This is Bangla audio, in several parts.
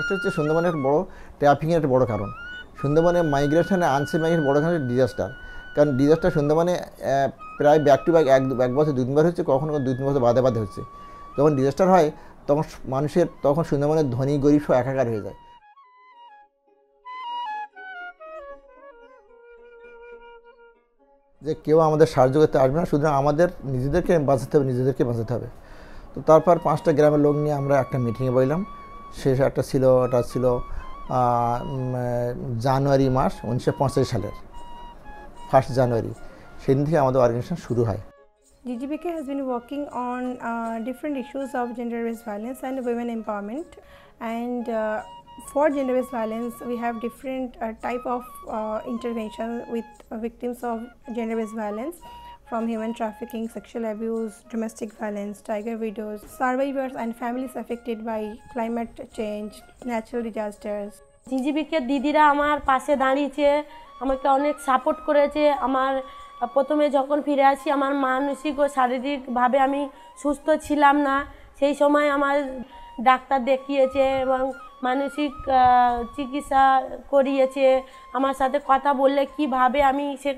ডিজাস্টার হচ্ছে সুন্দরবনের বড় ট্রাফিকের একটা বড় কারণ। সুন্দরবনে মাইগ্রেশনে আনসেফ মাইগ্রেশন বড় কারণ ডিজাস্টার। কারণ ডিজাস্টার সুন্দরবনে প্রায় ব্যাক টু ব্যাক এক বছর 2-3 বার হচ্ছে, কখনো 2-3 বছর বাদে বাদে হচ্ছে। যখন ডিজাস্টার হয় তখন মানুষের সুন্দরবনের ধনী গরিব সব একাকার হয়ে যায়। যে কেউ আমাদের সাহায্য করতে আসবে না, সুতরাং আমাদের নিজেদেরকে বাঁচাতে হবে। তো তারপর 5টা গ্রামের লোক নিয়ে আমরা একটা মিটিংয়ে বললাম। ওটা ছিল জানুয়ারি মাস 1985 সালের 1 জানুয়ারি। সেদিন থেকে আমাদের অর্গানাইজেশন শুরু হয়। GGBK has been working on different issues of gender-based violence and women empowerment, and for gender-based violence we have different type of intervention with victims of gender-based violence, from human trafficking, sexual abuse, domestic violence, tiger widows, survivors and families affected by climate change, natural disasters. GGBK দিদিরা আমার পাশে দাঁড়িয়েছে, আমাকে অনেক সাপোর্ট করেছে। আমার প্রথমে যখন ফিরে আসি আমার মানসিক ও শারীরিকভাবে আমি সুস্থ ছিলাম না, সেই সময় আমার ডাক্তার দেখিয়েছে এবং মানসিক চিকিৎসা করিয়েছে। আমার সাথে কথা বললে কিভাবে আমি সে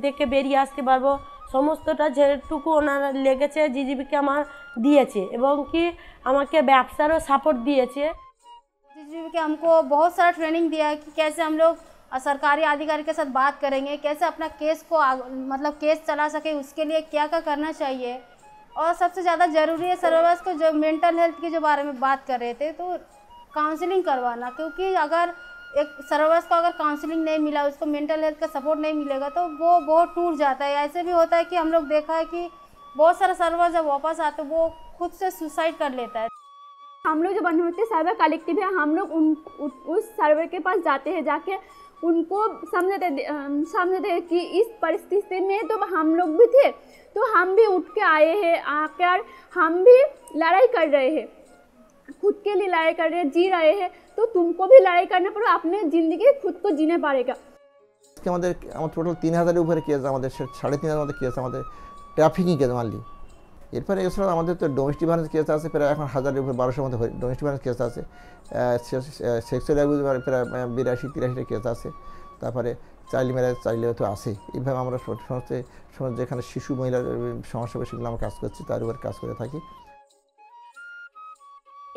দেখে বেরিয়ে আসতে পারবো, সমস্তটা যেটুকু ওনারা লেগেছে GGBK আমার দিয়েছে, এবং কি আমাকে ব্যবসারও সাপোর্ट দিয়েছে। GGBK हमको बहुत सारा ट्रेनिंग दिया है कि कैसे हम लोग सरकारी अधिकारी के साथ बात करेंगे, कैसे अपना केस को मतलब केस चला सके, उसके लिए क्या क्या करना चाहिए। और सबसे ज़्यादा ज़रूरी है सर्विस को, जो मेंटल हेल्थ के जो बारे में बात कर रहे थे, तो काउंसलिंग करवाना, क्योंकि अगर एक सर्विस को अगर काउंसलिंग नहीं मिला, उसको मेंटल हेल्थ का सपोर्ट नहीं मिलेगा तो वो बहुत टूट जाता है। ऐसे भी होता है कि हम लोग देखा है कि बहुत सारा सर्वर जब वापस आते वो खुद से सुसाइड कर लेता है। हम लोग जो बनमती साइबर कलेक्टिव है, हम लोग उस सर्वर के पास जाते हैं, जाके उनको समझते कि इस परिस्थिति में तो हम लोग भी थे, तो हम भी उठ के आए हैं, आकर हम भी लड़ाई कर रहे हैं, खुद के लिए लड़ाई कर रहे हैं, जी रहे हैं। तो तुमको भी लड़ाई करना पड़ेगा, अपने ज़िंदगी खुद को जीने पड़ेगा। আমাদের টোটাল 3000-এর উপরে কেস, আমাদের 3500 মতো কেস আমাদের ট্রাফিকিং কেস মানলি। এরপরে এছাড়াও আমাদের তো ডোমেস্টিক ভায়োলেন্স কেস আছে প্রায় এখন 1000-এর উপরে, 1200-এর মতো ডোমেস্টিক ভায়োলেন্স কেস আছে। সেক্সুয়াল অ্যাবিউজ প্রায় 82-83টা কেস আছে। তারপরে চাইল্ড ম্যারেজ চাইলেও তো আছে। এইভাবে আমরা সমস্ত যেখানে শিশু মহিলার সমস্যা সেগুলো আমরা কাজ করছি, তার উপর কাজ করে থাকি।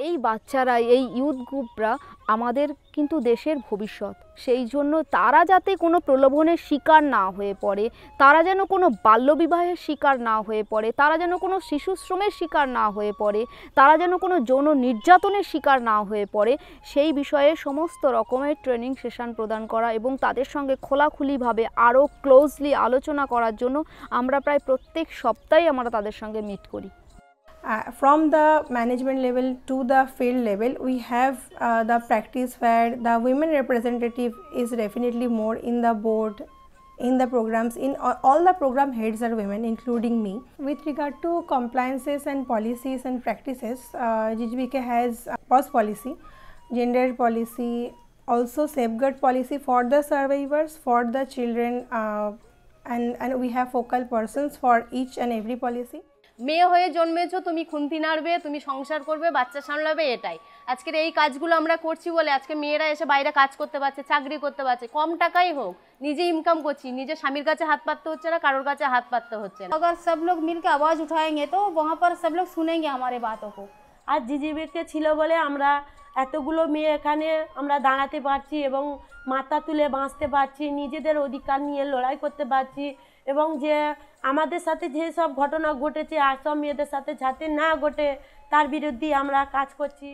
এই বাচ্চারা, এই ইউথ গ্রুপরা আমাদের কিন্তু দেশের ভবিষ্যৎ। সেই জন্য তারা যাতে কোনো প্রলোভনের শিকার না হয়ে পড়ে, তারা যেন কোনো বাল্যবিবাহের শিকার না হয়ে পড়ে, তারা যেন কোনো শিশু শ্রমের শিকার না হয়ে পড়ে, তারা যেন কোনো যৌন নির্যাতনের শিকার না হয়ে পড়ে, সেই বিষয়ে সমস্ত রকমের ট্রেনিং সেশন প্রদান করা এবং তাদের সঙ্গে খোলাখুলিভাবে আরও ক্লোজলি আলোচনা করার জন্য আমরা প্রায় প্রত্যেক সপ্তাহে আমরা তাদের সঙ্গে মিট করি। From the management level to the field level, we have the practice where the women representative is definitely more in the board, in the programs, in all the program heads are women, including me. With regard to compliances and policies and practices, GGBK has POS policy, gender policy, also safeguard policy for the survivors, for the children, and we have focal persons for each and every policy. মেয়ে হয়ে জন্মেছো, তুমি খুন্তি নাড়বে, তুমি সংসার করবে, বাচ্চা সামলাবে, এটাই আজকের এই কাজগুলো আমরা করছি বলে আজকে মেয়েরা এসে বাইরে কাজ করতে পারছে, চাকরি করতে পারছে, কম টাকাই হোক, নিজে ইনকাম করছি, নিজে স্বামীর কাছে হাত পাততে হচ্ছে না, কারোর কাছে হাত পাততে হচ্ছে না। अगर सब लोग मिल के आवाज़ उठाएंगे तो वहाँ पर सब लोग सुनेंगे हमारे बातों को। আর GGBK ছিল বলে আমরা এতগুলো মেয়ে এখানে আমরা দাঁড়াতে পারছি এবং মাথা তুলে বাঁচতে পারছি, নিজেদের অধিকার নিয়ে লড়াই করতে পারছি, এবং যে আমাদের সাথে যেসব ঘটনা ঘটেছে আর সব মেয়েদের সাথে যাতে না ঘটে তার বিরুদ্ধে আমরা কাজ করছি।